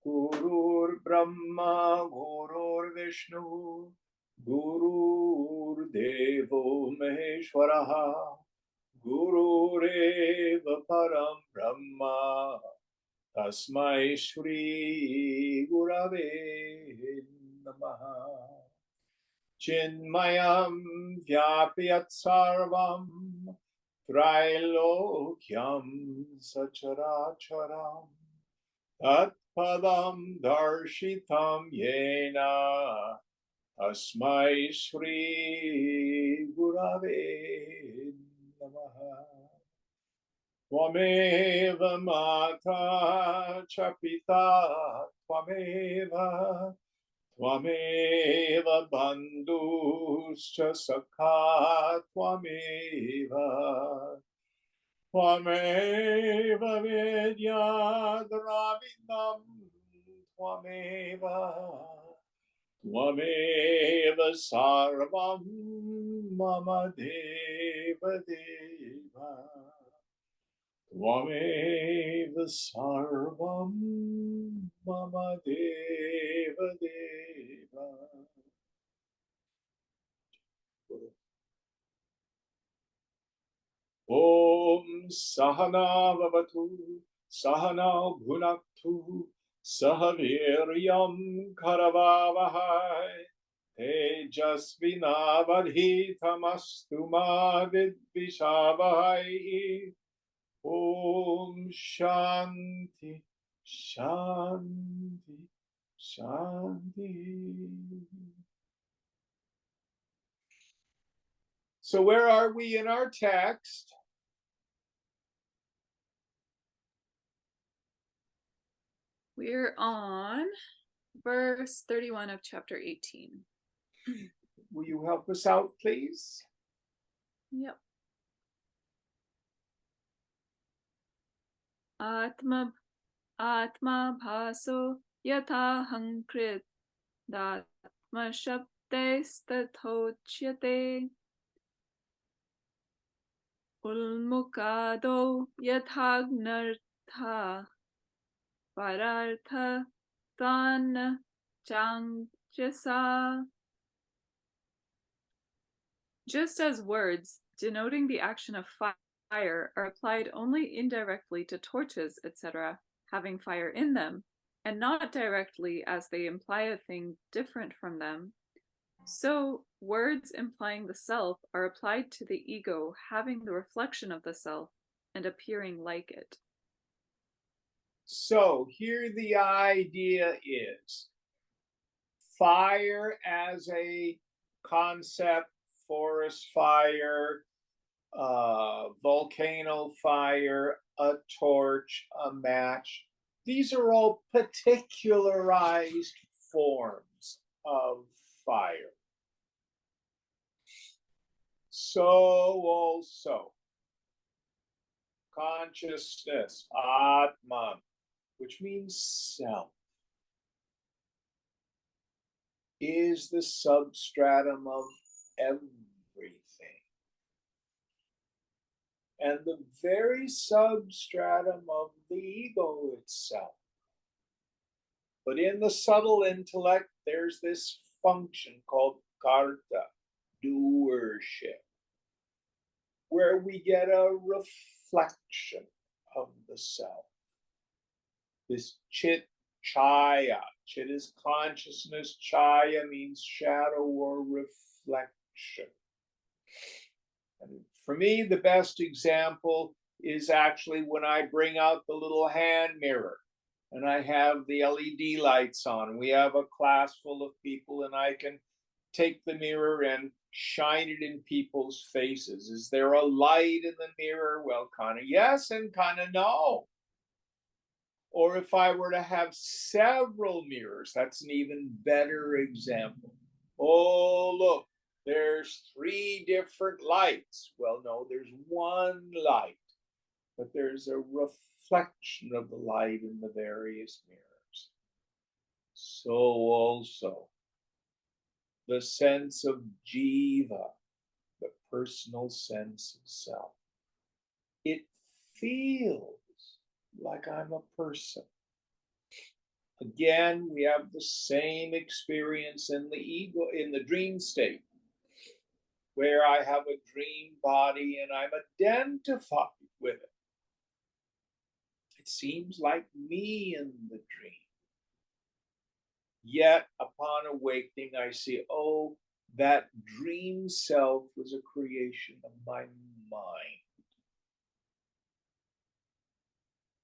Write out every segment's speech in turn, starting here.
Gurur Brahma, Gurur Vishnu, Gurur Devo Maheshwaraha, Gurureva Param Brahma, Tasmai Shri Gurave Namaha. Chinmayam Vyapyat Sarvam Trilokyam Sacharacharam Tatpadam Darshitam Yena Tasmai Shri Gurave Namaha. Tvameva Mata Chapita Tvameva Tvameva bandhuscha sakha tvameva Tvameva vidya dravidam Tvameva Tvameva sarvam mama deva deva Tvameva sarvam mama deva deva. Om Sahana Vavatu Sahana Bhunaktu Sahaviryam Karavavahai Tejasvinavadhitamastu ma vidvishavahai. Om Shanti, Shanti, Shanti. So where are we in our text? We're on verse 31 of chapter 18. Will you help us out, please? Yep. Atma bhaso yatha hankrit datma shabde statochyate ulmukado yathagnartha parartha tan changjasa. Just as words denoting the action of fire are applied only indirectly to torches, etc., having fire in them, and not directly as they imply a thing different from them, so words implying the self are applied to the ego having the reflection of the self and appearing like it. So here the idea is fire as a concept, forest fire, volcano fire, a torch, a match. These are all particularized forms of fire. So also, consciousness, Atman, which means self, is the substratum of everything. And the very substratum of the ego itself. But in the subtle intellect, there's this function called karta, doership, where we get a reflection of the self. This chit chaya. Chit is consciousness, chaya means shadow or reflection. And for me, the best example is actually when I bring out the little hand mirror and I have the LED lights on. We have a class full of people and I can take the mirror and shine it in people's faces. Is there a light in the mirror? Well, kind of yes and kind of no. Or if I were to have several mirrors, that's an even better example. Oh, look, there's 3 different lights. Well, no, there's one light, but there's a reflection of the light in the various mirrors. So also, the sense of jiva, the personal sense of self, it feels like I'm a person. Again, we have the same experience in the ego, in the dream state, where I have a dream body and I'm identified with it. It seems like me in the dream. Yet, upon awakening, I see, oh, that dream self was a creation of my mind.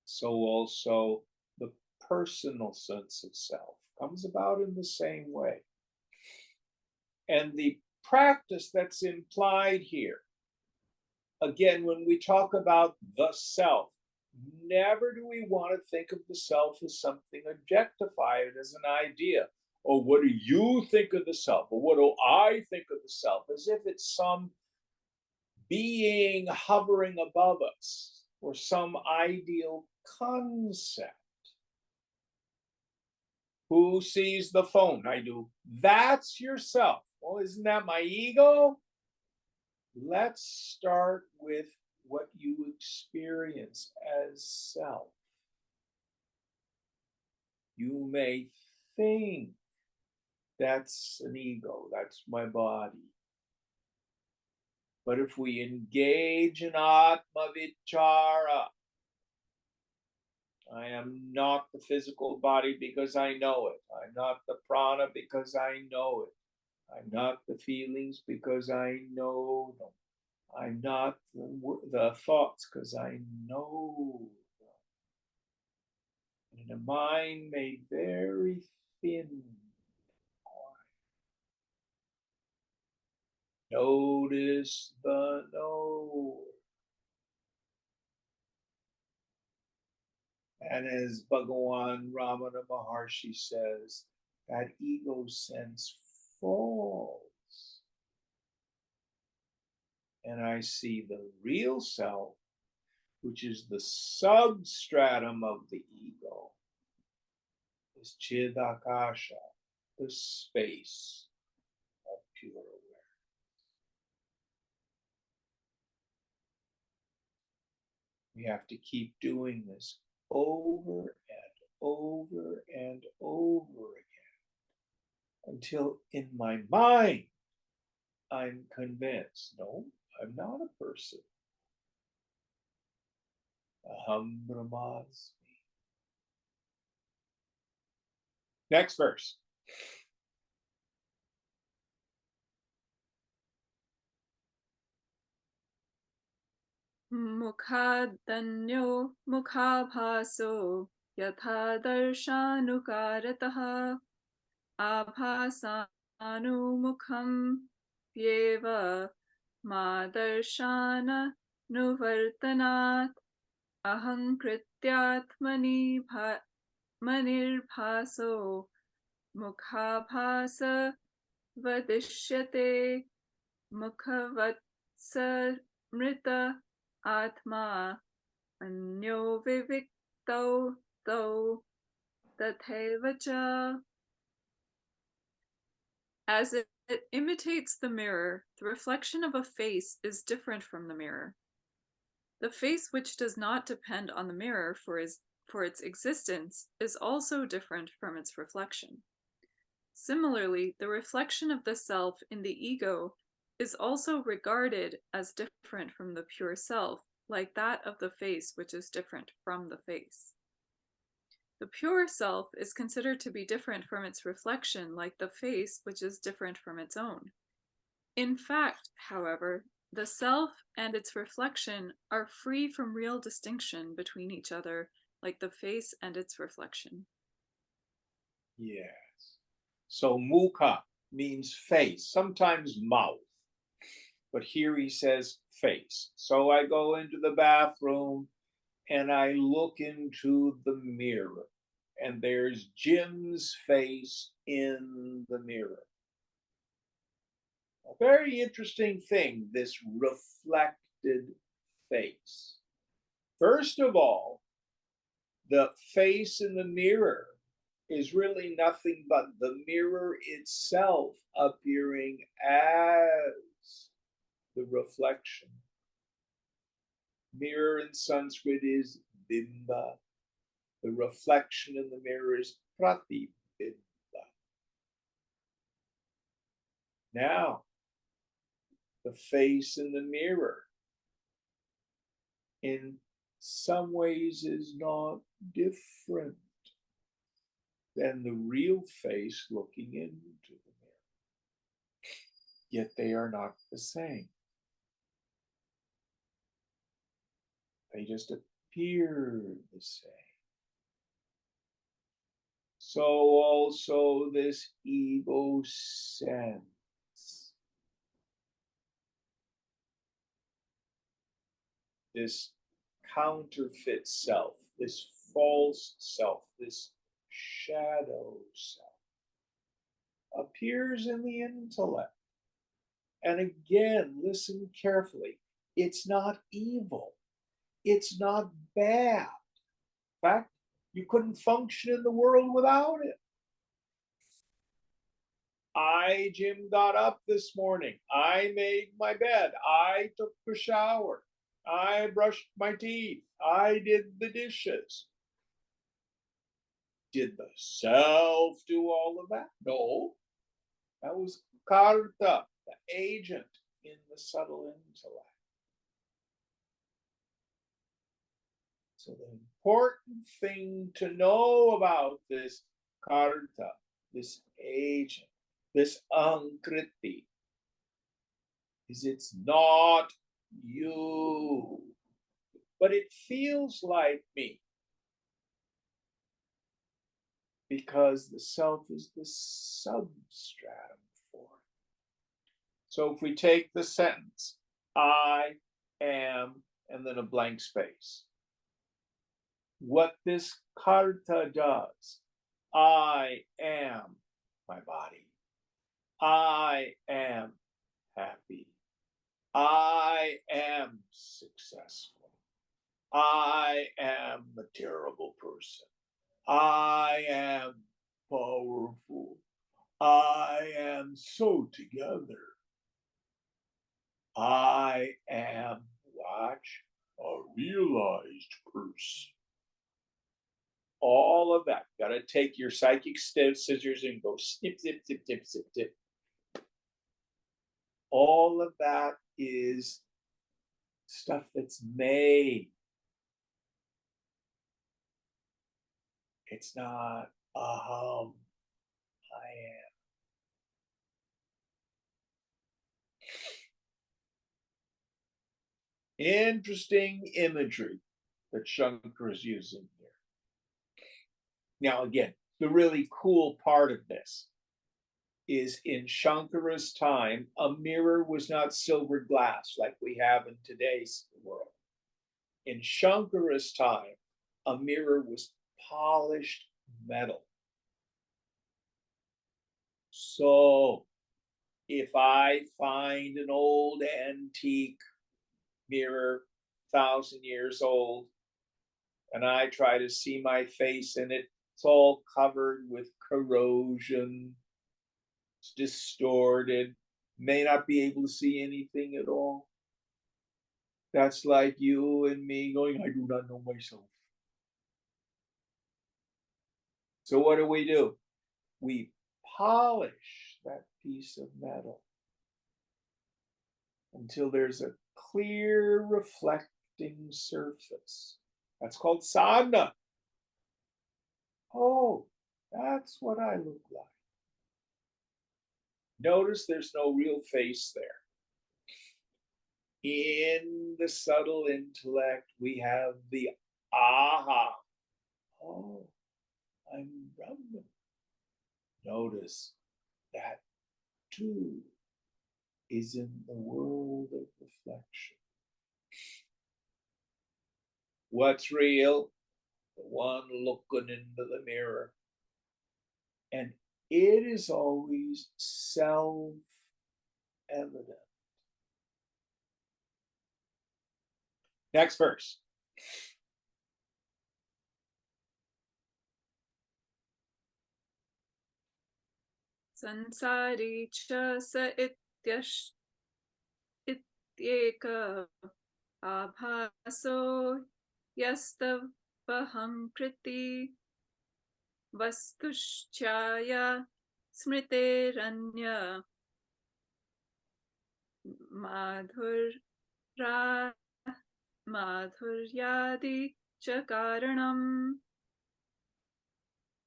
So also the personal sense of self comes about in the same way. And the practice that's implied here, again, when we talk about the self, never do we want to think of the self as something objectified, as an idea. Or what do you think of the self? Or what do I think of the self? As if it's some being hovering above us or some ideal concept. Who sees the phone? I do. That's yourself. Well, isn't that my ego? Let's start with what you experience as self. You may think that's an ego, that's my body. But if we engage in Atma Vichara, I am not the physical body because I know it. I'm not the prana because I know it. I'm not the feelings because I know them. I'm not the thoughts because I know them. And a mind made very thin. Notice the knower. And as Bhagawan Ramana Maharshi says, that ego sense falls. And I see the real self, which is the substratum of the ego, is Chidakasha, the space of pure awareness. We have to keep doing this over and over and over again until in my mind I'm convinced, no, I'm not a person. Aham Brahmasmi. Next verse. Mukhadanyo mukhabhaso yatha darshanukaratah abhasanu mukham pyeva ma darshana nuvartanat aham krityatmani manirbhaso mukhabhasa vadishyate mukhavatsa mrita atma anyo vivikto to tatheva. As it imitates the mirror, the reflection of a face is different from the mirror. The face which does not depend on the mirror for its existence is also different from its reflection. Similarly, the reflection of the self in the ego is also regarded as different from the pure self, like that of the face which is different from the face. The pure self is considered to be different from its reflection, like the face which is different from its own. In fact, however, the self and its reflection are free from real distinction between each other, like the face and its reflection. Yes. So mukha means face, sometimes mouth. But here he says face. So I go into the bathroom and I look into the mirror, and there's Jim's face in the mirror. A very interesting thing, this reflected face. First of all, the face in the mirror is really nothing but the mirror itself appearing as the reflection. Mirror in Sanskrit is bimba. The reflection in the mirror is pratibimba. Now, the face in the mirror in some ways is not different than the real face looking into the mirror. Yet they are not the same. They just appear the same. So also this ego sense, this counterfeit self, this false self, this shadow self, appears in the intellect. And again, listen carefully. It's not evil. It's not bad. In fact, you couldn't function in the world without it. Jim, got up this morning. I made my bed. I took a shower. I brushed my teeth. I did the dishes. Did the self do all of that? No. That was karta, the agent in the subtle intellect. So the important thing to know about this karta, this agent, this ankriti, is it's not you, but it feels like me. Because the self is the substratum for it. So if we take the sentence, I am, and then a blank space. What this karta does, I am my body. I am happy. I am successful. I am a terrible person. I am powerful. I am so together. I am, watch, a realized person. All of that. Got to take your psychic scissors and go snip, zip, zip, zip, zip, zip. All of that is stuff that's made. It's not aham, I am. Interesting imagery that Shankara is using here. Now, again, the really cool part of this is in Shankara's time, a mirror was not silver glass like we have in today's world. In Shankara's time, a mirror was polished metal. So if I find an old antique mirror, 1,000 years old, and I try to see my face in it, it's all covered with corrosion, it's distorted, may not be able to see anything at all. That's like you and me going, I do not know myself. So what do? We polish that piece of metal until there's a clear reflecting surface. That's called sadhana. Oh, that's what I look like. Notice there's no real face there. In the subtle intellect, we have the aha. Oh, I'm Brahman. Notice that too is in the world of reflection. What's real? The one looking into the mirror. And it is always self-evident. Next verse. Sansari cha sa ityeka abhaso yastav Kriti Vastushchaya Smriteranya Madhura Madhuryadi Chakaranam.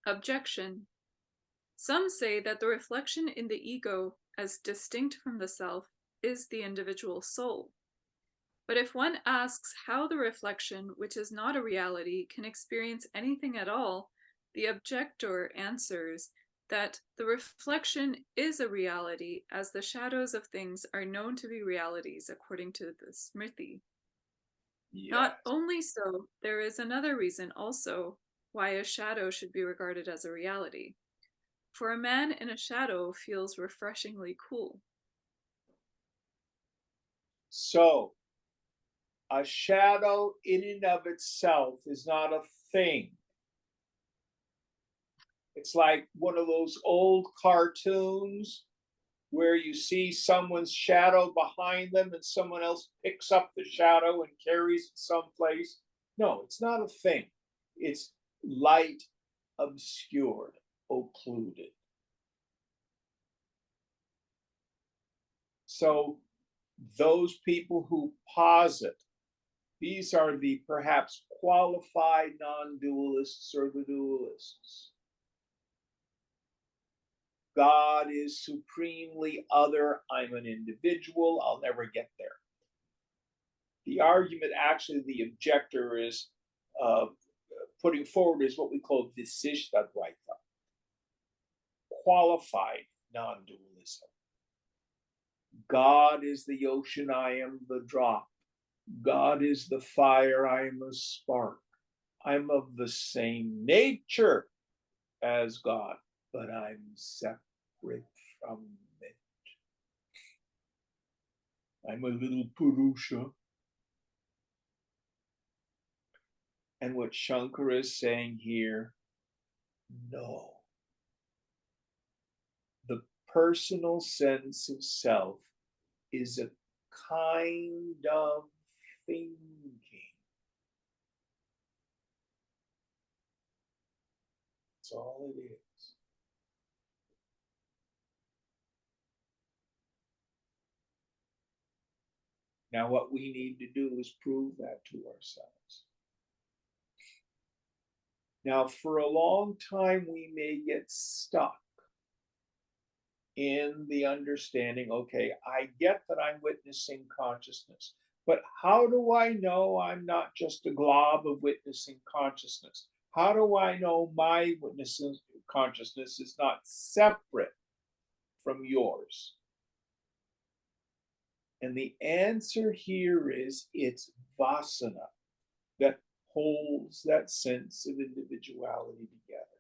Objection. Some say that the reflection in the ego, as distinct from the self, is the individual soul. But if one asks how the reflection, which is not a reality, can experience anything at all, the objector answers that the reflection is a reality, as the shadows of things are known to be realities according to the Smriti. Yes. Not only so, there is another reason also why a shadow should be regarded as a reality. For a man in a shadow feels refreshingly cool. So, a shadow in and of itself is not a thing. It's like one of those old cartoons where you see someone's shadow behind them and someone else picks up the shadow and carries it someplace. No, it's not a thing. It's light, obscured, occluded. So those people who posit, these are the perhaps qualified non-dualists or the dualists. God is supremely other. I'm an individual. I'll never get there. The argument, actually, the objector is putting forward is what we call Visishtadvaita, qualified non-dualism. God is the ocean, I am the drop. God is the fire, I am a spark. I'm of the same nature as God, but I'm separate from it. I'm a little Purusha. And what Shankara is saying here, no. The personal sense of self is a kind of thinking. That's all it is. Now, what we need to do is prove that to ourselves. Now, for a long time, we may get stuck in the understanding, okay, I get that I'm witnessing consciousness, but how do I know I'm not just a glob of witnessing consciousness? How do I know my witnessing consciousness is not separate from yours? And the answer here is it's vasana that holds that sense of individuality together.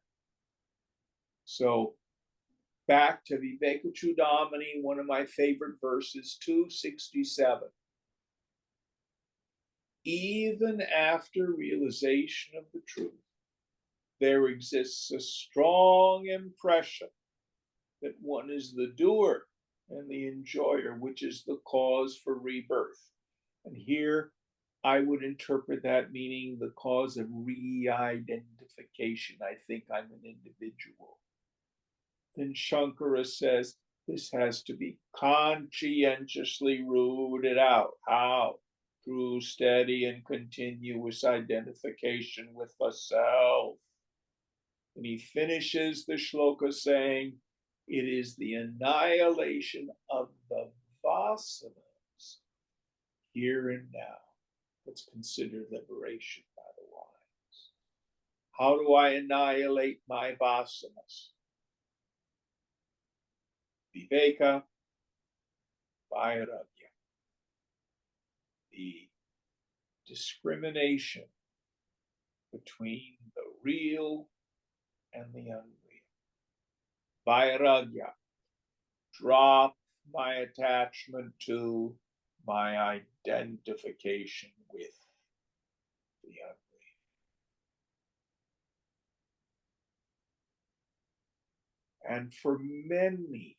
So back to Vivekachudamani, one of my favorite verses, 267. Even after realization of the truth, there exists a strong impression that one is the doer and the enjoyer, which is the cause for rebirth. And here I would interpret that meaning the cause of re-identification. I think I'm an individual. Then Shankara says this has to be conscientiously rooted out. How? Through steady and continuous identification with the self. And he finishes the shloka saying, it is the annihilation of the vasanas here and now. Let's consider liberation by the wise. How do I annihilate my vasanas? Viveka, vairagya. The discrimination between the real and the unreal. Vairagya, drop my attachment to my identification with the unreal. And for many,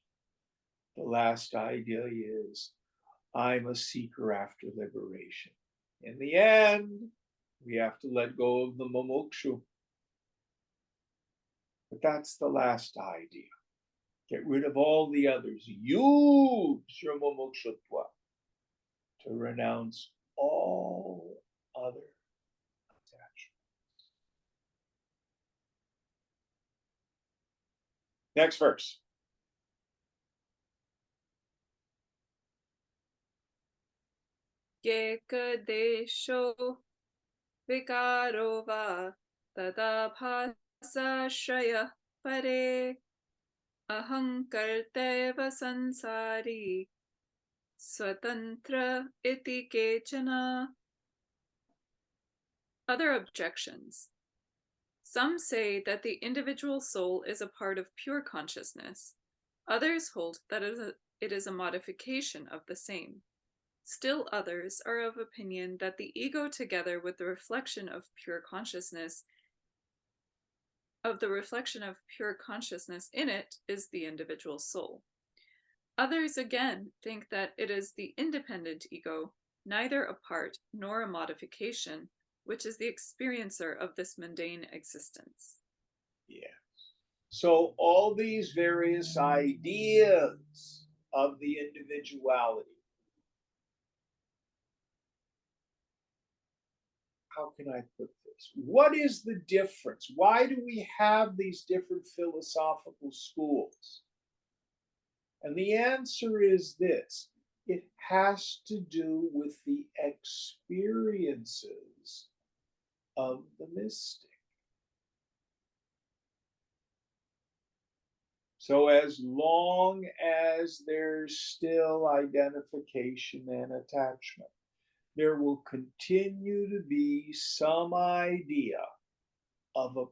the last idea is I'm a seeker after liberation. In the end, We have to let go of the mumukshu. But that's the last idea. Get rid of all the others. Use your mumukshutva to renounce all other attachments. Next verse. Yekadesho vikaro va tadabhasashraya pare ahankarteva sansari swatantra iti kechana. Other objections. Some say that the individual soul is a part of pure consciousness. Others hold that it is a modification of the same. Still others are of opinion that the ego, together with the reflection of pure consciousness in it, is the individual soul. Others again think that it is the independent ego, neither a part nor a modification, which is the experiencer of this mundane existence. Yes. So all these various ideas of the individuality, how can I put this? What is the difference? Why do we have these different philosophical schools? And the answer is this: it has to do with the experiences of the mystic. So as long as there's still identification and attachment, there will continue to be some idea of a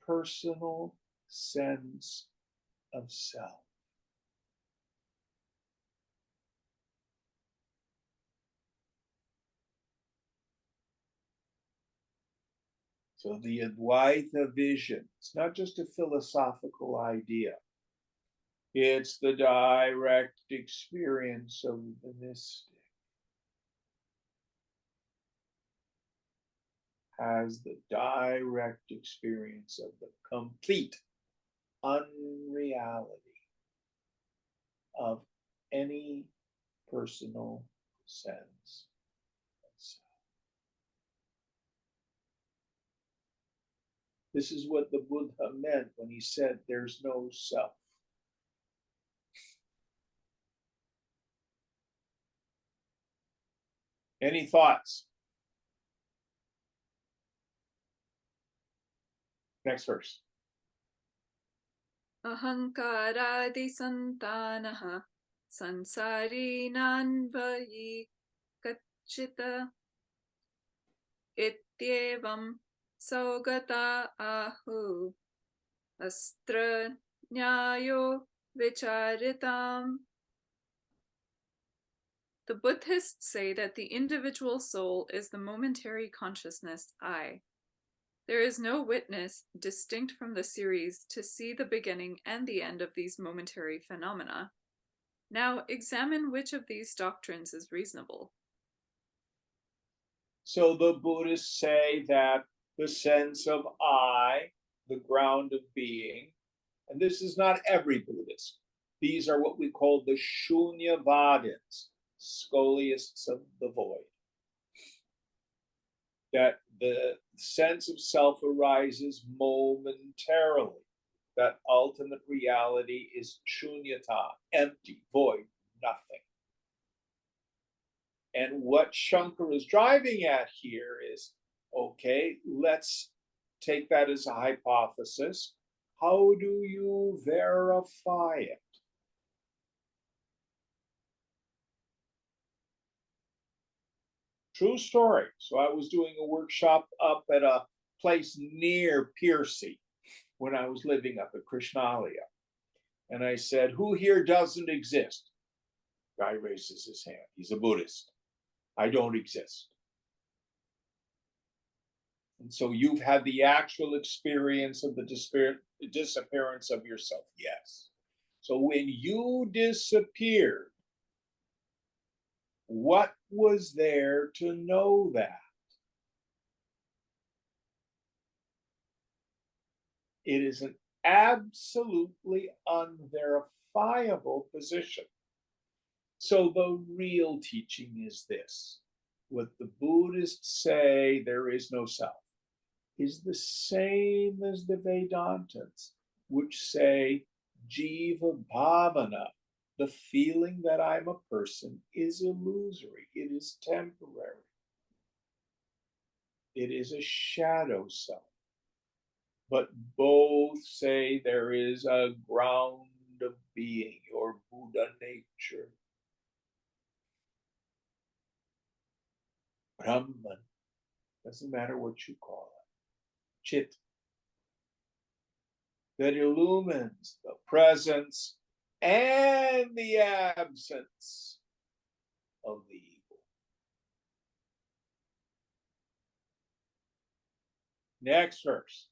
personal sense of self. So the Advaita vision, it's not just a philosophical idea. It's the direct experience of the mystic. Has the direct experience of the complete unreality of any personal sense of self. This is what the Buddha meant when he said there's no self. Any thoughts? Next verse. Ahankaradi santanaha sansari nanvayi kachita ityevam saugata ahu astra nyayo vicharitam. The Buddhists say that the individual soul is the momentary consciousness I. There is no witness distinct from the series to see the beginning and the end of these momentary phenomena. Now examine which of these doctrines is reasonable. So the Buddhists say that the sense of I, the ground of being, and this is not every Buddhist, these are what we call the Shunyavadins, scholiasts of the void. That the sense of self arises momentarily. That ultimate reality is shunyata, empty, void, nothing. And what Shankara is driving at here is, okay, let's take that as a hypothesis. How do you verify it? True story. So I was doing a workshop up at a place near Piercy when I was living up at Krishnalia. And I said, who here doesn't exist? Guy raises his hand. He's a Buddhist. I don't exist. And so you've had the actual experience of the disappearance of yourself. Yes. So when you disappeared, what was there to know that? It is an absolutely unverifiable position. So the real teaching is this. What the Buddhists say, there is no self, is the same as the Vedantins, which say jiva bhavana, the feeling that I'm a person, is illusory, it is temporary, it is a shadow self. But both say there is a ground of being, your Buddha nature, Brahman, doesn't matter what you call it, Chit, that illumines the presence and the absence of the evil. Next verse.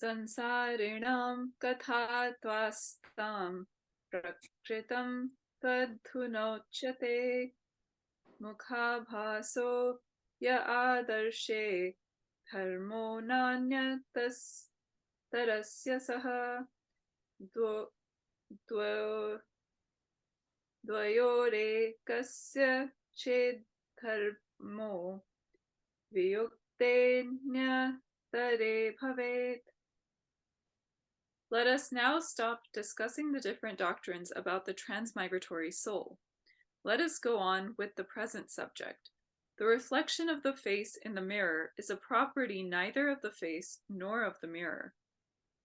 Sansarinam kathatvastam prakritam tadhunochate mukhabhaso ya adarshe dharmo nanyatas tarasya saha dvayorekasya ched dharmo viyuktenya tare bhavet. Let us now stop discussing the different doctrines about the transmigratory soul. Let us go on with the present subject. The reflection of the face in the mirror is a property neither of the face nor of the mirror.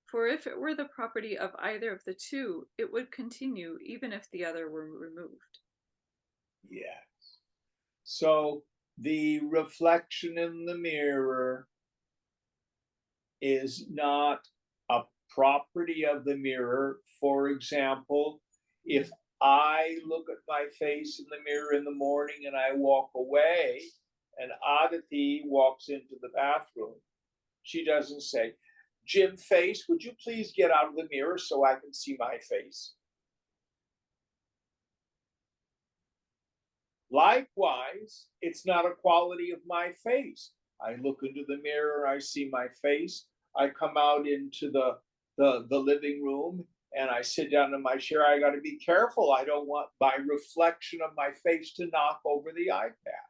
For if it were the property of either of the two, it would continue even if the other were removed. Yes. So the reflection in the mirror is not a property of the mirror. For example, if I look at my face in the mirror in the morning and I walk away, and Aditi walks into the bathroom, she doesn't say, Jim face, would you please get out of the mirror so I can see my face? Likewise, it's not a quality of my face. I look into the mirror, I see my face, I come out into the living room and I sit down in my chair. I got to be careful. I don't want my reflection of my face to knock over the iPad.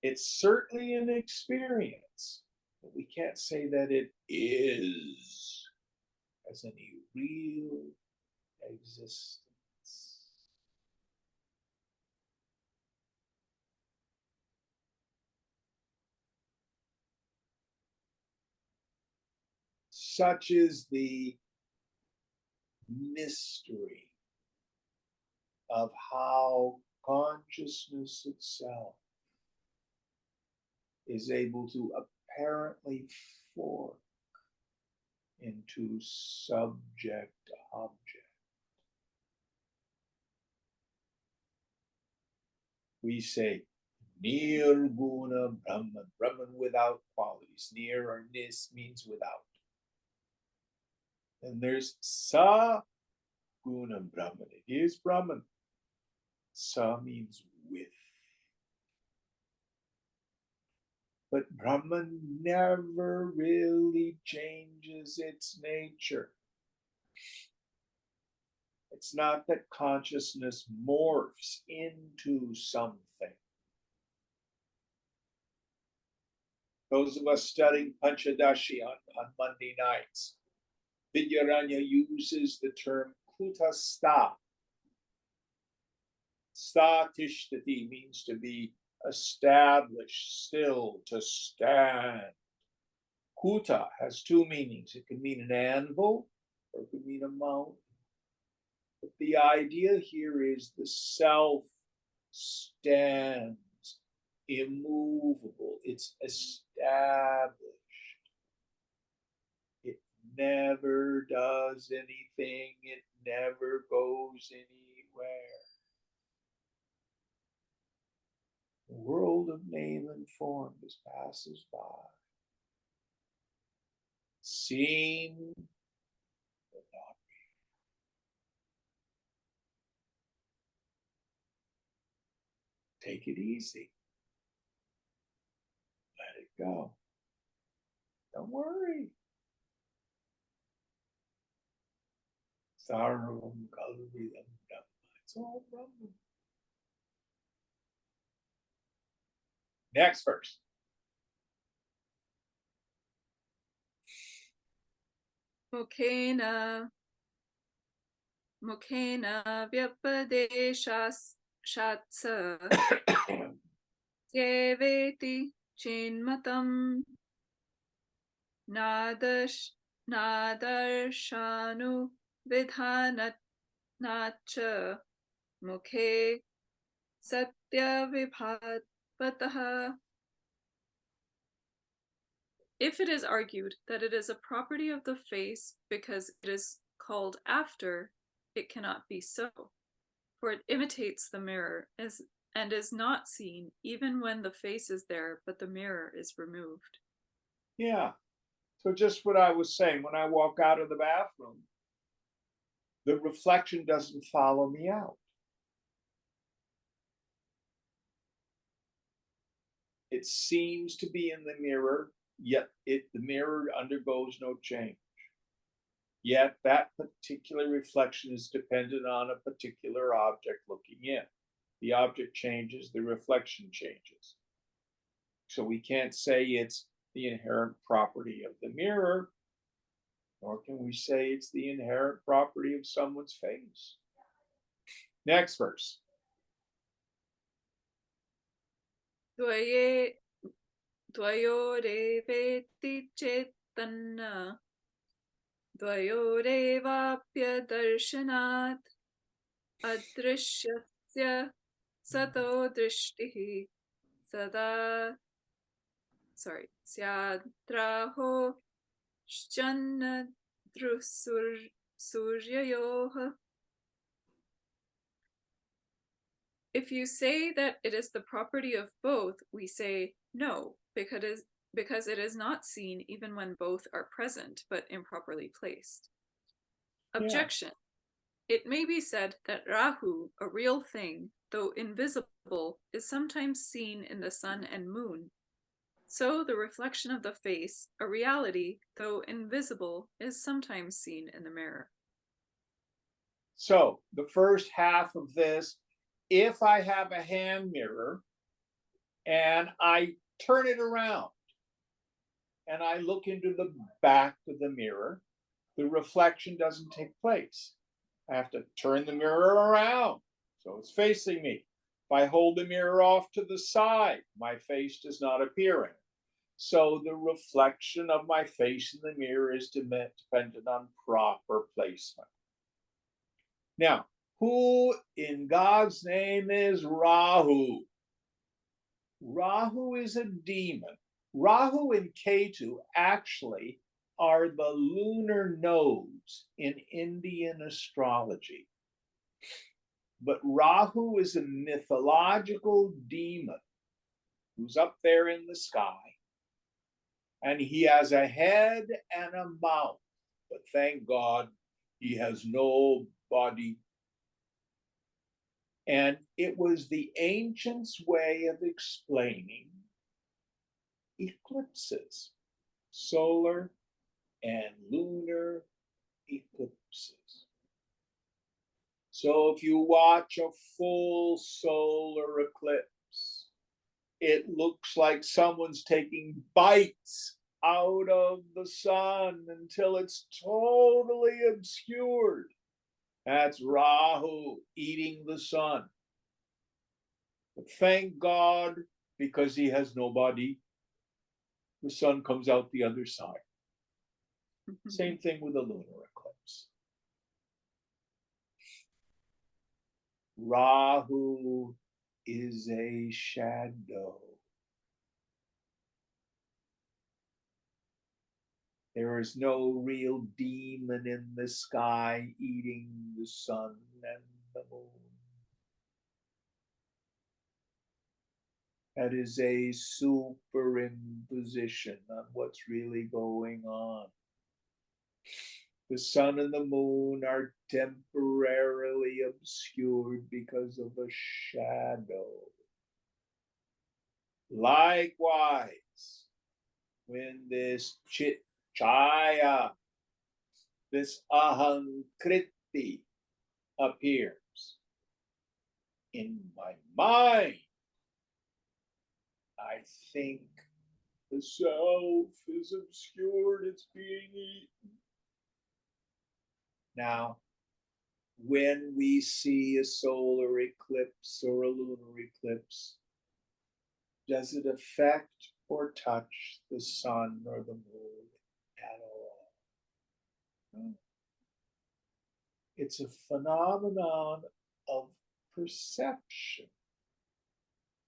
It's certainly an experience, but we can't say that it is as any real existence. Such is the mystery of how consciousness itself is able to apparently form into subject object. We say Nirguna Brahman, Brahman without qualities. Nir or nis means without. And there's Sa Guna Brahman. It is Brahman. Sa means with. But Brahman never really changes its nature. It's not that consciousness morphs into something. Those of us studying Panchadashi on Monday nights, Vidyaranya uses the term kutastha. Sta tishtati means to be established, still, to stand. Kuta has two meanings. It can mean an anvil or it could mean a mountain. But the idea here is the self stands immovable. It's established. It never does anything. It never goes anywhere. The world of name and form just passes by. Seen but not take it easy. Let it go. Don't worry. Sarvam Kalvidam Dhamma. It's all Brahman. Next verse. Mukhena vyapadeshashatsa tyeveti chinmatam nadarshanu vidhanatnacha mukhe satya vibhatvatah. If it is argued that it is a property of the face because it is called after, it cannot be so, for it imitates the mirror and is not seen even when the face is there, but the mirror is removed. Yeah. So just what I was saying, when I walk out of the bathroom, the reflection doesn't follow me out. It seems to be in the mirror, yet the mirror undergoes no change. Yet that particular reflection is dependent on a particular object looking in. The object changes, the reflection changes. So we can't say it's the inherent property of the mirror, nor can we say it's the inherent property of someone's face. Next verse. Dvayoreveti chetanna dvayorevapyadarshanat adrishyasya sato drishtihi syadraho shchanna suryayoha. If you say that it is the property of both, we say no, because it is not seen even when both are present, but improperly placed. Objection. It may be said that Rahu, a real thing, though invisible, is sometimes seen in the sun and moon. So the reflection of the face, a reality, though invisible, is sometimes seen in the mirror. So the first half of this, if I have a hand mirror and I turn it around and I look into the back of the mirror, the reflection doesn't take place. I have to turn the mirror around so it's facing me. If I hold the mirror off to the side, my face does not appear in it. So the reflection of my face in the mirror is dependent on proper placement. Now, who in God's name is Rahu? Rahu is a demon. Rahu and Ketu actually are the lunar nodes in Indian astrology. But Rahu is a mythological demon who's up there in the sky. And he has a head and a mouth. But thank God, he has no body. And it was the ancients' way of explaining eclipses, solar and lunar eclipses. So if you watch a full solar eclipse, it looks like someone's taking bites out of the sun until it's totally obscured. That's Rahu eating the sun. But thank God, because he has no body, the sun comes out the other side. Same thing with a lunar eclipse. Rahu is a shadow. There is no real demon in the sky eating the sun and the moon. That is a superimposition on what's really going on. The sun and the moon are temporarily obscured because of a shadow. Likewise, when this chaya, this ahankriti appears in my mind, I think the self is obscured, it's being eaten. Now, when we see a solar eclipse or a lunar eclipse, does it affect or touch the sun or the moon at all? No. It's a phenomenon of perception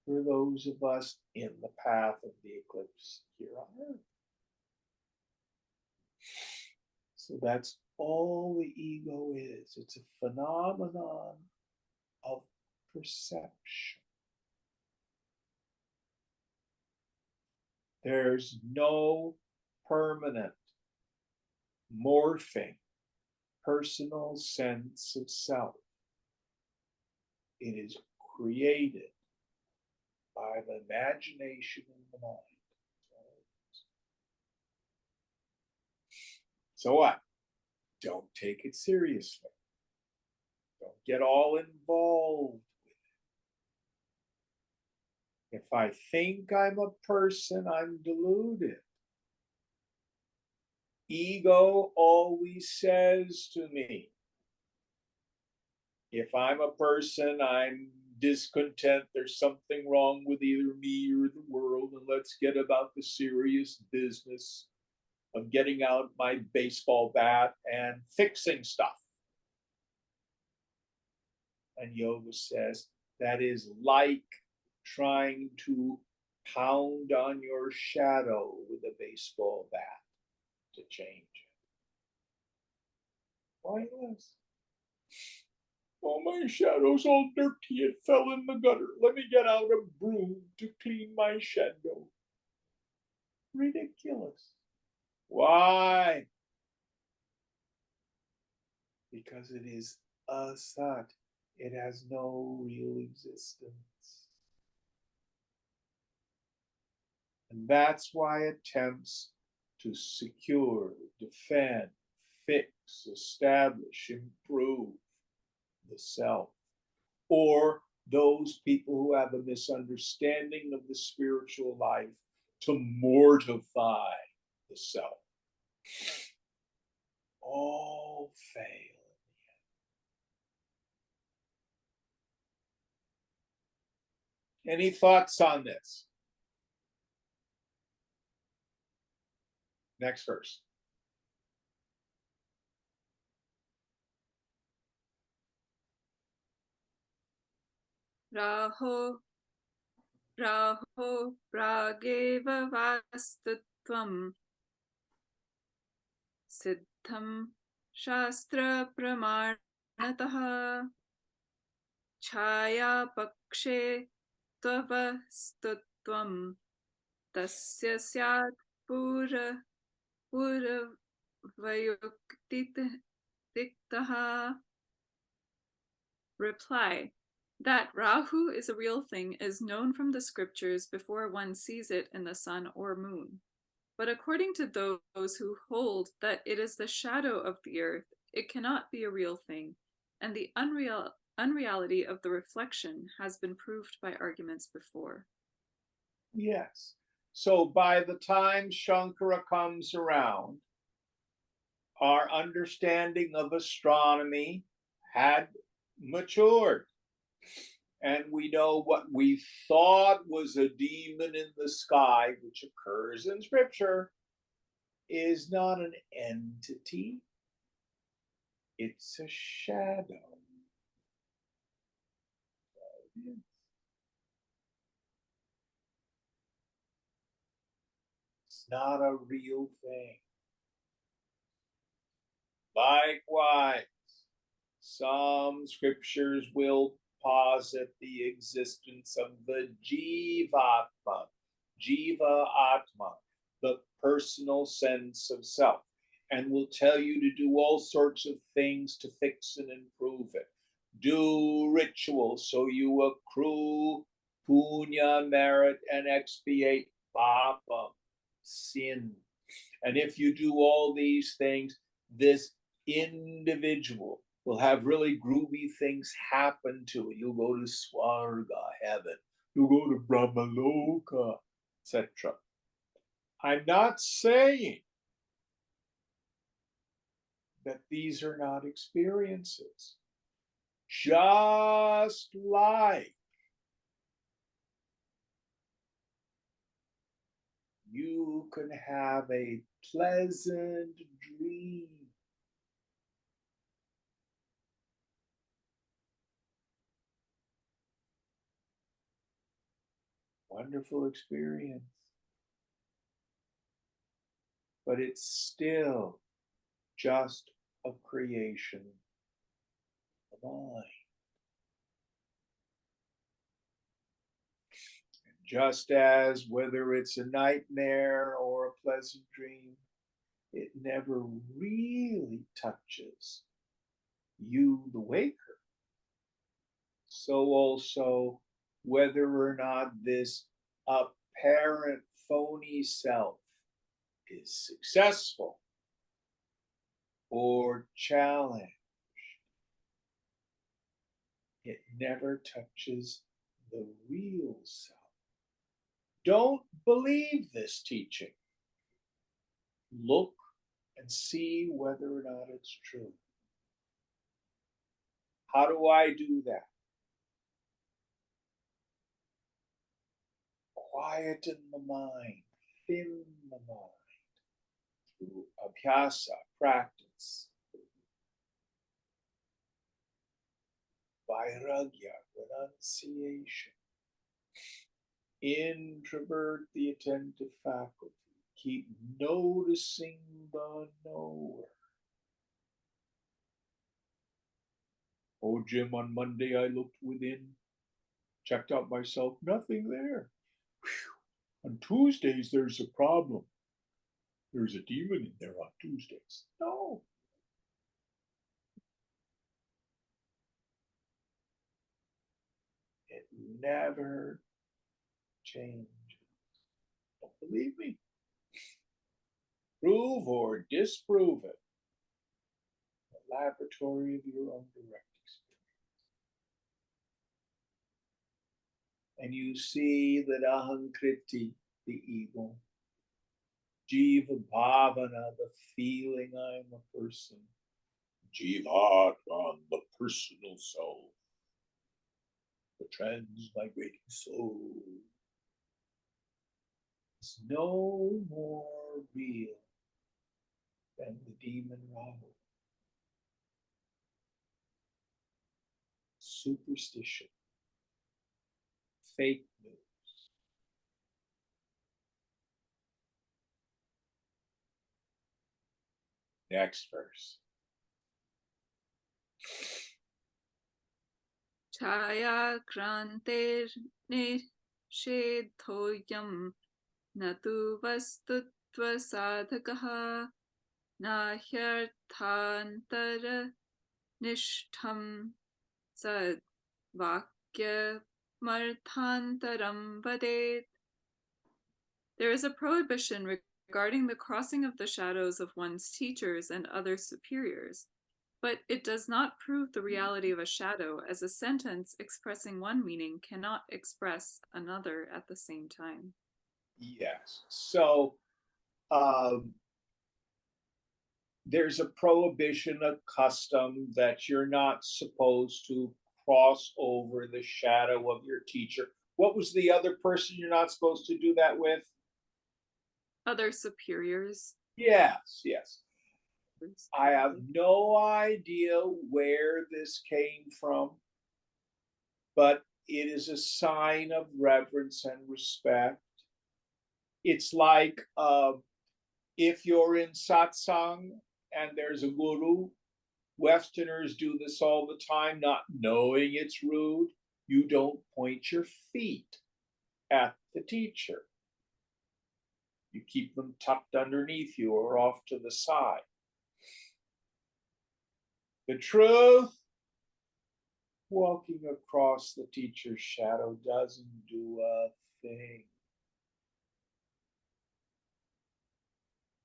for those of us in the path of the eclipse here on Earth. So that's all the ego is. It's a phenomenon of perception. There's no permanent morphing personal sense of self. It is created by the imagination and the mind. So what? Don't take it seriously. Don't get all involved with it. If I think I'm a person, I'm deluded. Ego always says to me, if I'm a person, I'm discontent, there's something wrong with either me or the world, and let's get about the serious business of getting out my baseball bat and fixing stuff. And yoga says that is like trying to pound on your shadow with a baseball bat to change it. Pointless. Oh, my shadow's all dirty. It fell in the gutter. Let me get out a broom to clean my shadow. Ridiculous. Why? Because it is asat. It has no real existence. And that's why attempts to secure, defend, fix, establish, improve the self, or those people who have a misunderstanding of the spiritual life to mortify the self, all fail. Any thoughts on this? Next verse. Raho prageva vastutvam siddham shastra pramanatah chaya pakshe tvastutvam tasya syat pura vayuktitah. Reply. That Rahu is a real thing is known from the scriptures before one sees it in the sun or moon. But according to those who hold that it is the shadow of the earth, it cannot be a real thing, and the unreality of the reflection has been proved by arguments before. Yes. So by the time Shankara comes around, our understanding of astronomy had matured. And we know what we thought was a demon in the sky, which occurs in scripture, is not an entity. It's a shadow. It's not a real thing. Likewise, some scriptures will posit the existence of the jivatma, jiva atma, the personal sense of self, and will tell you to do all sorts of things to fix and improve it. Do rituals so you accrue punya, merit, and expiate papa, sin. And if you do all these things, this individual will have really groovy things happen to it. You'll go to Swarga, heaven. You'll go to Brahmaloka, etc. I'm not saying that these are not experiences. Just like you can have a pleasant dream. Wonderful experience. But it's still just a creation of the mind. Just as whether it's a nightmare or a pleasant dream, it never really touches you, the waker. So also, whether or not this apparent phony self is successful or challenged, it never touches the real self. Don't believe this teaching. Look and see whether or not it's true. How do I do that? Quieten the mind, thin the mind through abhyasa, practice, vairagya, renunciation. Introvert the attentive faculty. Keep noticing the knower. Oh, Jim, on Monday I looked within, checked out myself, nothing there. Whew. On Tuesdays, there's a problem. There's a demon in there on Tuesdays. No. It never changes. Don't believe me? Prove or disprove it. The laboratory of your own direct experience. And you see that ahankriti, the ego, jiva bhavana, the feeling I'm a person, jivatman, the personal soul, the transmigrating soul, is no more real than the demon Rahu. Superstition, fake news. Next verse. Chaya kranter nishedhoyam natu vastutva sadhakaha nahyarthantara nishtham sad vakya marthantaram vadet. There is a prohibition regarding the crossing of the shadows of one's teachers and other superiors, but it does not prove the reality of a shadow, as a sentence expressing one meaning cannot express another at the same time. Yes. So there's a prohibition, a custom that you're not supposed to cross over the shadow of your teacher. What was the other person you're not supposed to do that with? Other superiors. Yes, yes. I have no idea where this came from, but it is a sign of reverence and respect. It's like if you're in satsang and there's a guru, Westerners do this all the time, not knowing it's rude. You don't point your feet at the teacher. You keep them tucked underneath you or off to the side. The truth Walking across the teacher's shadow doesn't do a thing.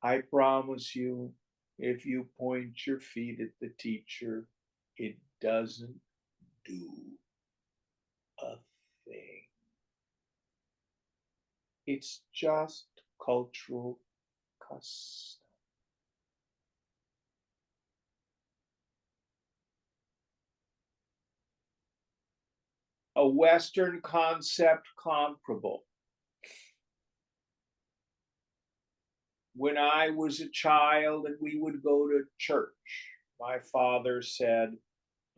I promise you, if you point your feet at the teacher, it doesn't do a thing. It's just cultural custom. A Western concept comparable. When I was a child and we would go to church, my father said,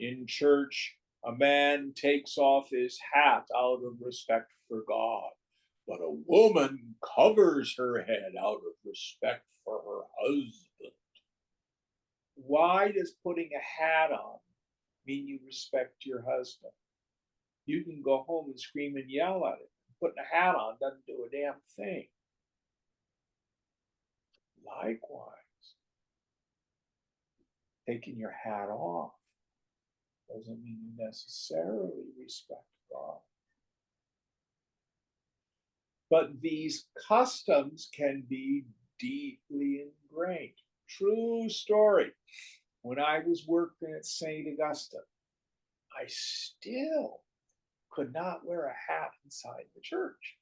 in church, a man takes off his hat out of respect for God, but a woman covers her head out of respect for her husband. Why does putting a hat on mean you respect your husband? You can go home and scream and yell at it. Putting a hat on doesn't do a damn thing. Likewise, taking your hat off doesn't mean you necessarily respect God. But these customs can be deeply ingrained. True story. When I was working at St. Augustine, I still could not wear a hat inside the church.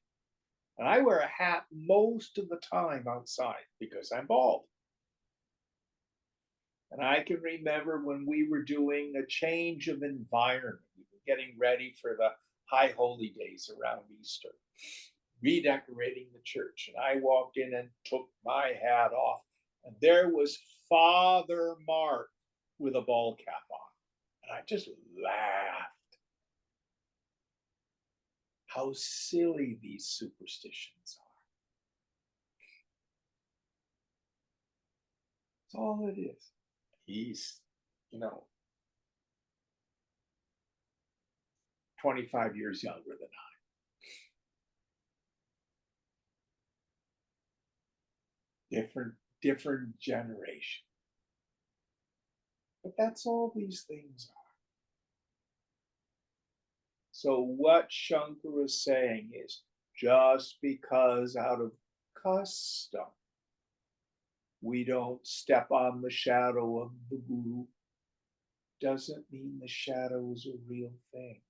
And I wear a hat most of the time outside because I'm bald. And I can remember when we were doing a change of environment, we were getting ready for the high holy days around Easter, redecorating the church. And I walked in and took my hat off, and there was Father Mark with a ball cap on. And I just laughed. How silly these superstitions are. That's all it is. He's, 25 years younger than I. Different generation. But that's all these things are. So what Shankara is saying is, just because out of custom we don't step on the shadow of the guru, doesn't mean the shadow is a real thing.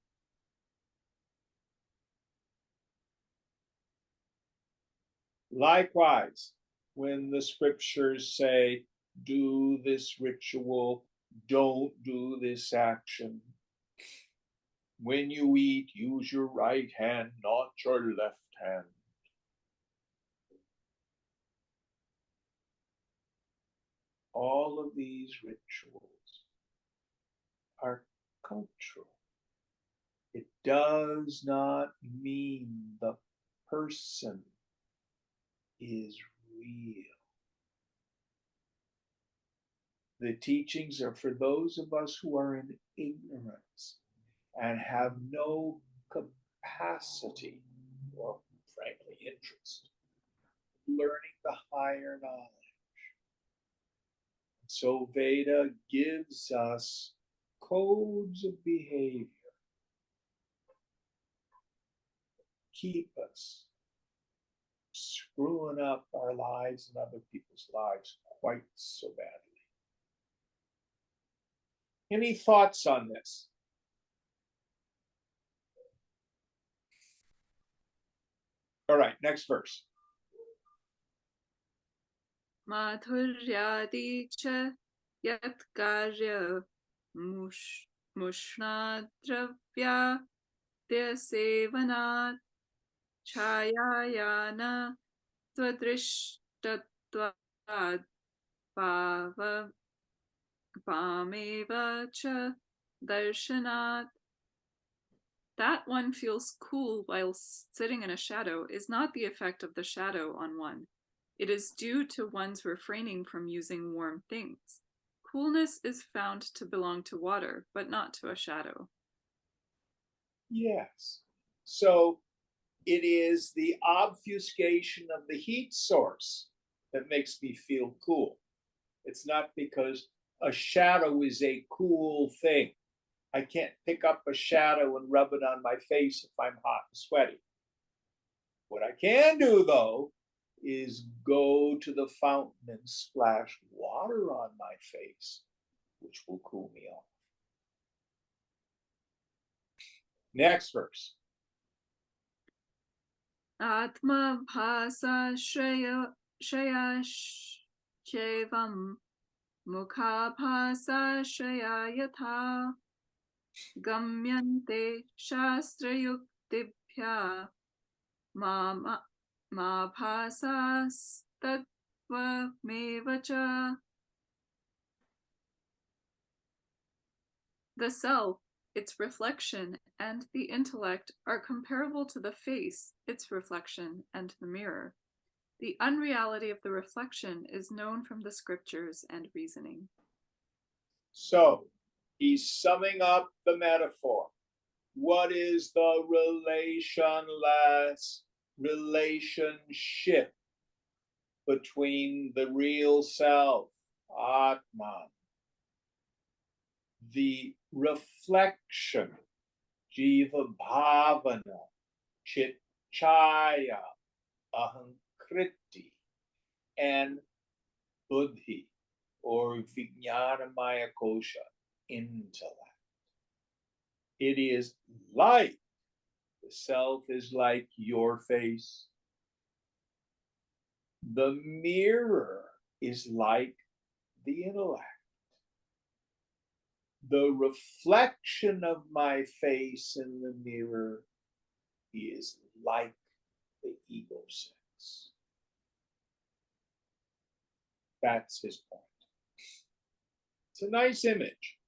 Likewise, when the scriptures say, do this ritual, don't do this action. When you eat, use your right hand, not your left hand. All of these rituals are cultural. It does not mean the person is real. The teachings are for those of us who are in ignorance and have no capacity or, frankly, interest in learning the higher knowledge. So Veda gives us codes of behavior, keep us screwing up our lives and other people's lives quite so badly. Any thoughts on this? All right, next verse. Madhuryadi cha yat karya mushnadravya sevanat chayayana twadrishtatvad pameva cha darshanat. That one feels cool while sitting in a shadow is not the effect of the shadow on one. It is due to one's refraining from using warm things. Coolness is found to belong to water, but not to a shadow. Yes. So it is the obfuscation of the heat source that makes me feel cool. It's not because a shadow is a cool thing. I can't pick up a shadow and rub it on my face if I'm hot and sweaty. What I can do, though, is go to the fountain and splash water on my face, which will cool me off. Next verse. Atma bhasa shreyash mukha bhasa shreya yatha gamyante shastrayuktibhya ma bhasa tattvamevacha. The self, its reflection, and the intellect are comparable to the face, its reflection, and the mirror. The unreality of the reflection is known from the scriptures and reasoning. So he's summing up the metaphor. What is the relationship between the real self, Atman, the reflection, Jiva Bhavana, Chitchaya, Ahankriti, and Buddhi, or Vijnanamaya Kosha, intellect. It is like, the self is like your face. The mirror is like the intellect. The reflection of my face in the mirror is like the ego sense. That's his point. It's a nice image.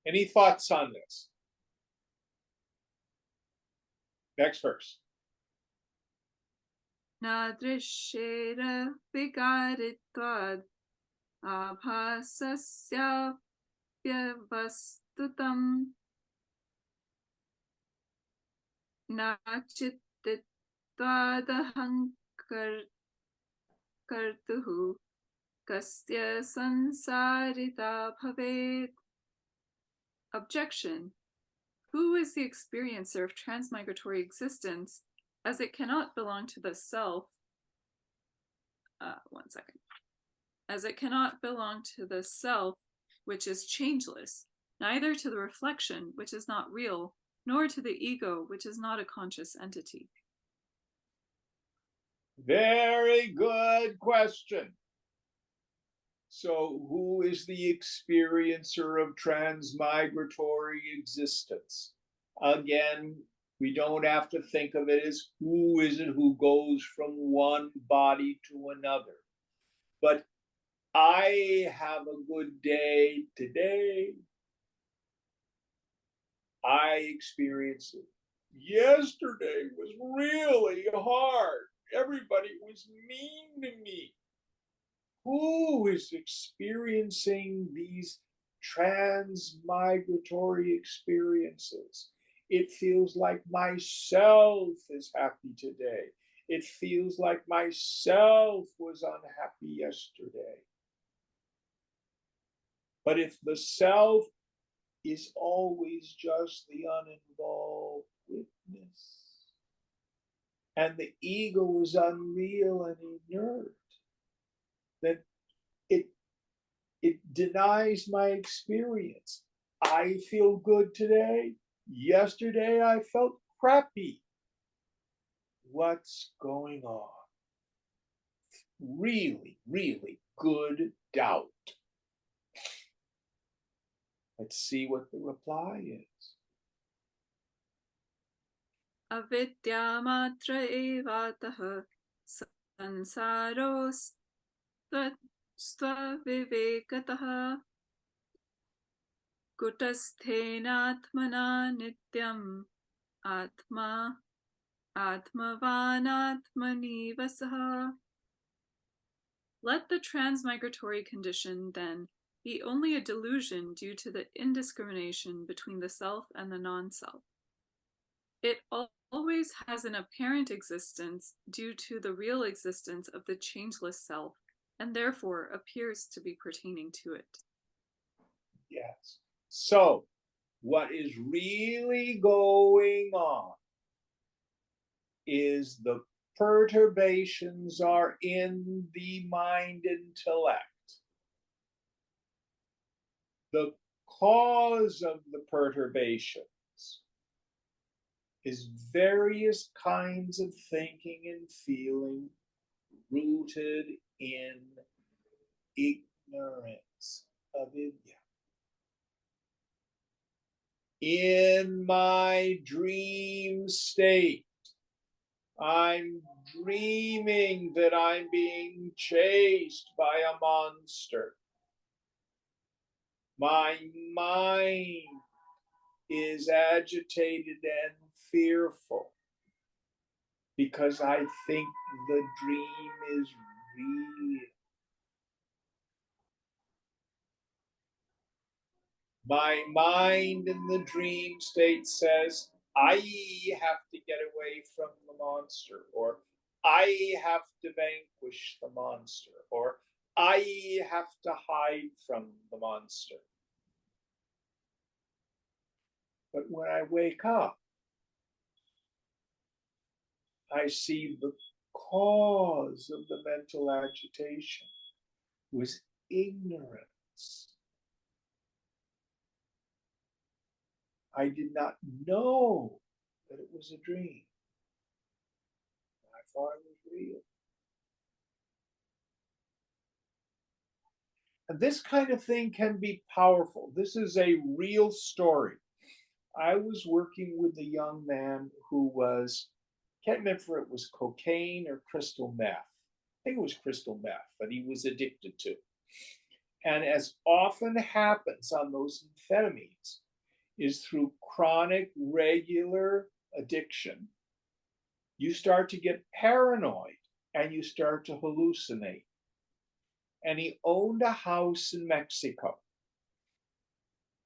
Any thoughts on this? Next verse. Nadrishera vigaritvad abhasasya vyavastutam nachitittvadahankartuhu kasya sansarita bhavet. Objection. Who is the experiencer of transmigratory existence, as it cannot belong to the self? As it cannot belong to the self, which is changeless, neither to the reflection, which is not real, nor to the ego, which is not a conscious entity. Very good question. So, who is the experiencer of transmigratory existence? Again, we don't have to think of it as who is it who goes from one body to another. But I have a good day today. I experience it. Yesterday was really hard. Everybody was mean to me. Who is experiencing these transmigratory experiences? It feels like myself is happy today. It feels like myself was unhappy yesterday. But if the self is always just the uninvolved witness, and the ego is unreal and inert, then it denies my experience. I feel good today. Yesterday I felt crappy. What's going on? Really, really good doubt. Let's see what the reply is. Avidya matra evataha sansaro svavivekataha kutasthenatmana nityam atmavanatmani vasaha. Let the transmigratory condition, then, be only a delusion due to the indiscrimination between the self and the non-self. It always has an apparent existence due to the real existence of the changeless self, and therefore appears to be pertaining to it. Yes. So What is really going on is the perturbations are in the mind intellect. The cause of the perturbations is various kinds of thinking and feeling rooted in ignorance, avidya. In my dream state, I'm dreaming that I'm being chased by a monster. My mind is agitated and fearful because I think the dream is real. My mind in the dream state says, I have to get away from the monster, or I have to vanquish the monster, or I have to hide from the monster. But when I wake up, I see the cause of the mental agitation was ignorance. I did not know that it was a dream. I thought it was real. And this kind of thing can be powerful. This is a real story. I was working with a young man who was, can't remember if it was cocaine or crystal meth. I think it was crystal meth that he was addicted to. And as often happens on those amphetamines, is through chronic, regular addiction, you start to get paranoid and you start to hallucinate. And he owned a house in Mexico.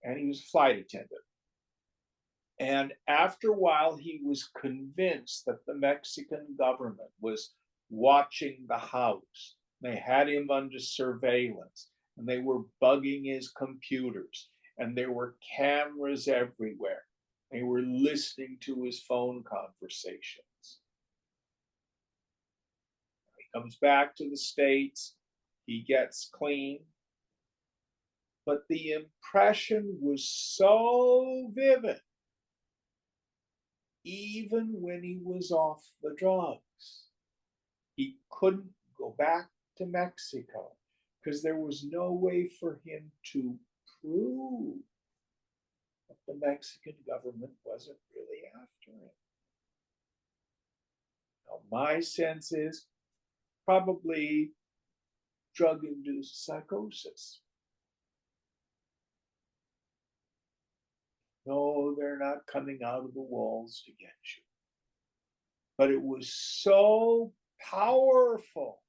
And he was a flight attendant. And after a while, he was convinced that the Mexican government was watching the house. They had him under surveillance, and they were bugging his computers, and there were cameras everywhere. They were listening to his phone conversations. He comes back to the States, he gets clean, but the impression was so vivid, even when he was off the drugs. He couldn't go back to Mexico because there was no way for him to prove that the Mexican government wasn't really after him. Now, my sense is probably drug-induced psychosis. No, they're not coming out of the walls to get you. But it was so powerful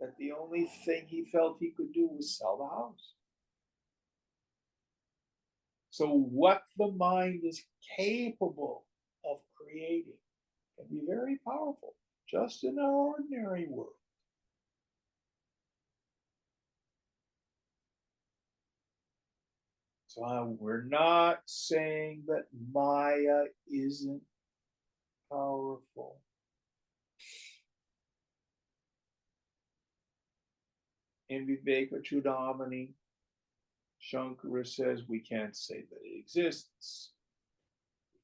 that the only thing he felt he could do was sell the house. So what the mind is capable of creating can be very powerful, just in our ordinary world. So we're not saying that Maya isn't powerful. In Viveka Chudamani, Shankara says we can't say that it exists.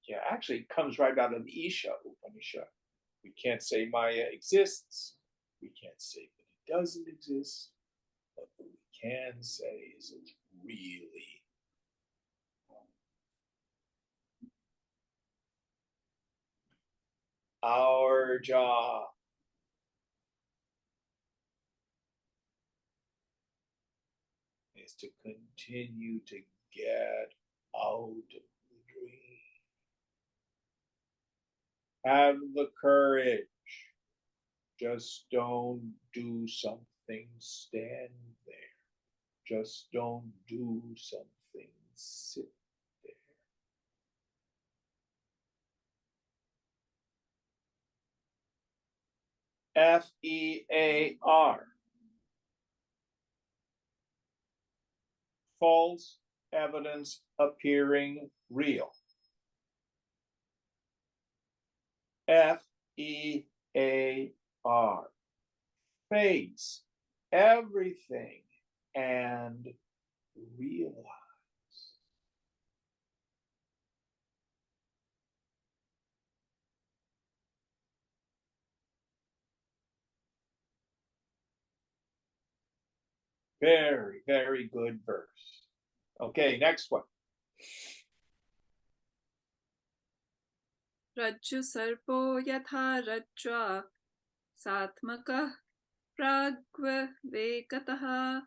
Yeah, actually, it comes right out of Isha Upanishad. We can't say Maya exists. We can't say that it doesn't exist. But what we can say is it's really our job is to continue to get out of the dream. Have the courage. Just don't do something, stand there. Just don't do something, sit there. FEAR. False evidence appearing real. F-E-A-R. Face everything and realize. Very, very good verse. Okay, next one. Rajju sarpo yatha rajva satmakah pragvekatah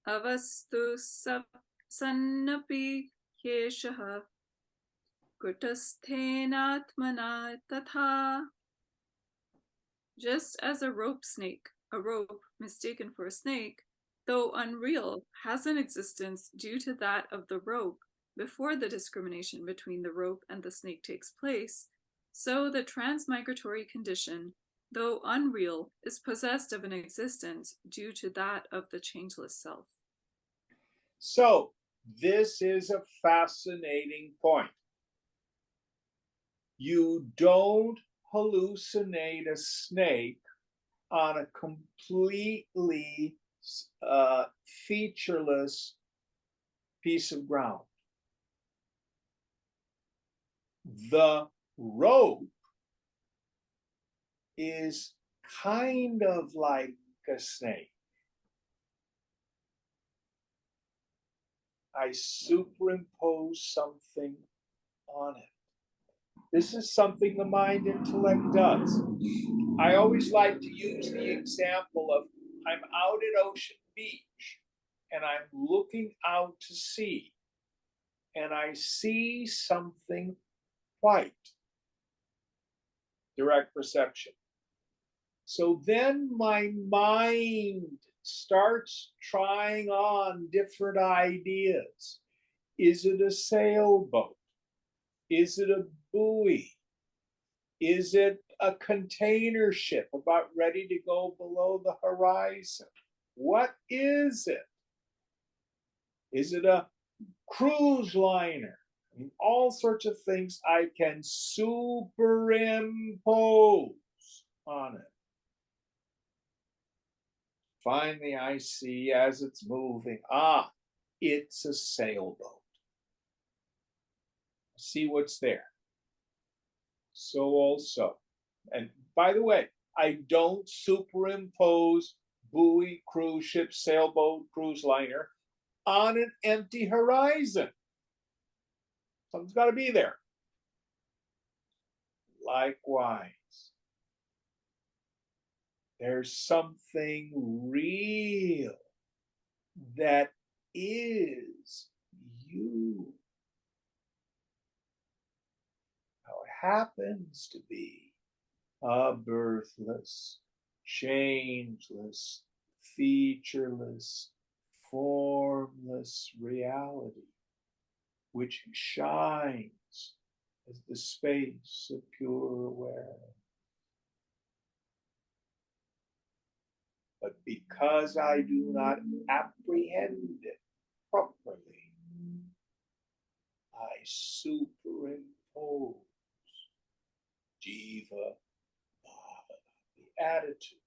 avastu sannapi yeshah kutasthenatmana tatha. Just as a rope mistaken for a snake, though unreal, has an existence due to that of the rope before the discrimination between the rope and the snake takes place, so the transmigratory condition, though unreal, is possessed of an existence due to that of the changeless self. So, this is a fascinating point. You don't hallucinate a snake on a completely featureless piece of ground. The rope is kind of like a snake. I superimpose something on it. This is something the mind intellect does. I always like to use the example of I'm out at Ocean Beach and I'm looking out to sea and I see something white. Direct perception. So then my mind starts trying on different ideas. Is it a sailboat? Is it a buoy? Is it a container ship about ready to go below the horizon? What is it? Is it a cruise liner? I mean, all sorts of things I can superimpose on it. Finally, I see as it's moving, it's a sailboat. See what's there. So also, and by the way, I don't superimpose buoy, cruise ship, sailboat, cruise liner on an empty horizon. Something's got to be there. Likewise, there's something real that is you. Now it happens to be a birthless, changeless, featureless, formless reality, which shines as the space of pure awareness. But because I do not apprehend it properly, I superimpose jiva, the attitude,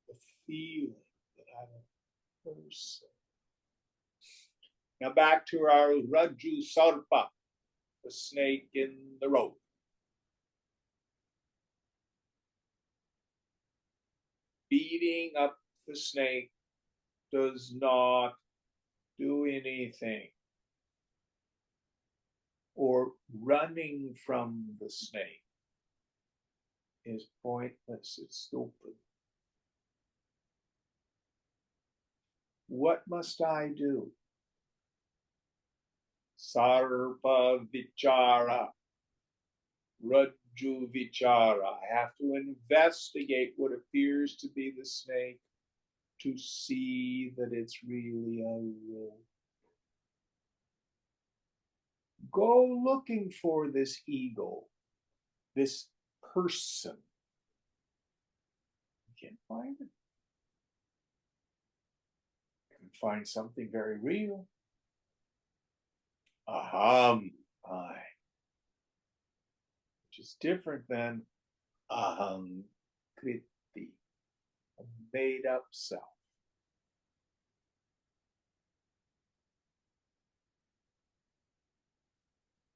the feeling that I'm a person. Now back to our Rajju Sarpa, the snake in the rope. Beating up the snake does not do anything. Or running from the snake is pointless, it's stupid. What must I do? Sarpa vichara, Rajju vichara. I have to investigate what appears to be the snake to see that it's really a rope. Go looking for this ego, this person. You can't find it. find something very real. Aham, I, which is different than aham kriti, a made up self.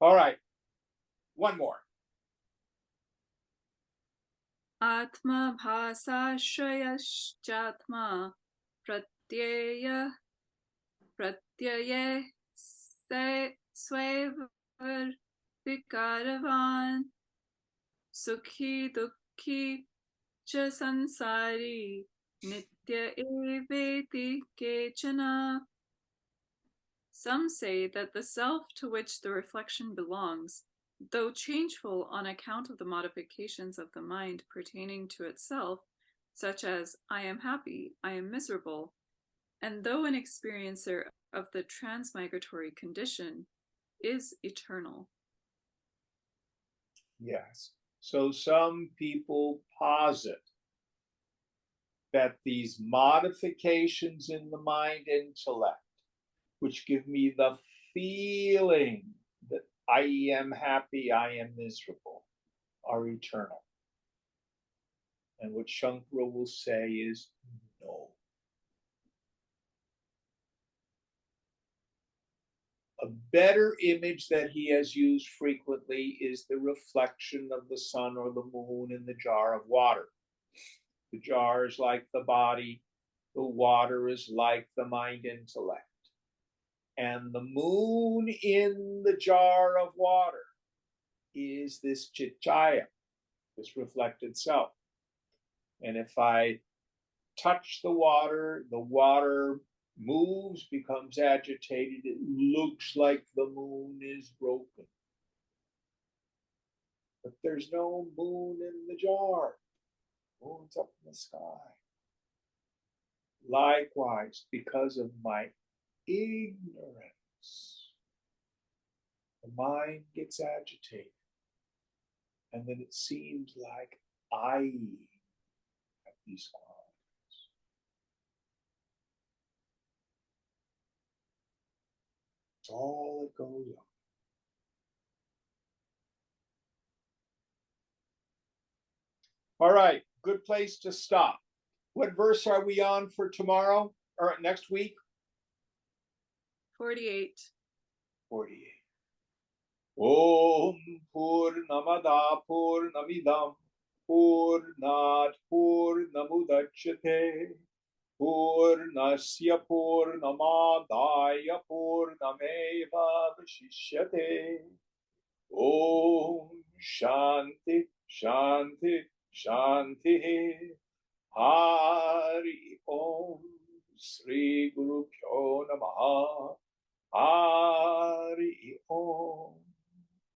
All right, one more. Atma bhasa shrayashchatma pratyaya pratyaye swevar vikaravan sukhi dukhi cha sansari nitya eveti kechana. Some say that the self to which the reflection belongs, though changeful on account of the modifications of the mind pertaining to itself, such as I am happy, I am miserable, and though an experiencer of the transmigratory condition, is eternal. Yes. So some people posit that these modifications in the mind intellect, which give me the feeling that I am happy, I am miserable, are eternal. And what Shankara will say is no. A better image that he has used frequently is the reflection of the sun or the moon in the jar of water. The jar is like the body, the water is like the mind intellect. And the moon in the jar of water is this ch18, this reflected self. And if I touch the water moves, becomes agitated. It looks like the moon is broken. But there's no moon in the jar. Moon's up in the sky. Likewise, because of my ignorance, the mind gets agitated. And then it seems like I have these qualities. It's all that goes on. All right, good place to stop. What verse are we on for tomorrow or next week? 48. 48. Om Purnamada Purnamidam Purnat Purnamudachyate Purnasya Purnamadaya Purnameva Vashishyate. Om Shanti Shanti Shanti. Hari Om Sri Guru Pyo Namaha. Hari Om.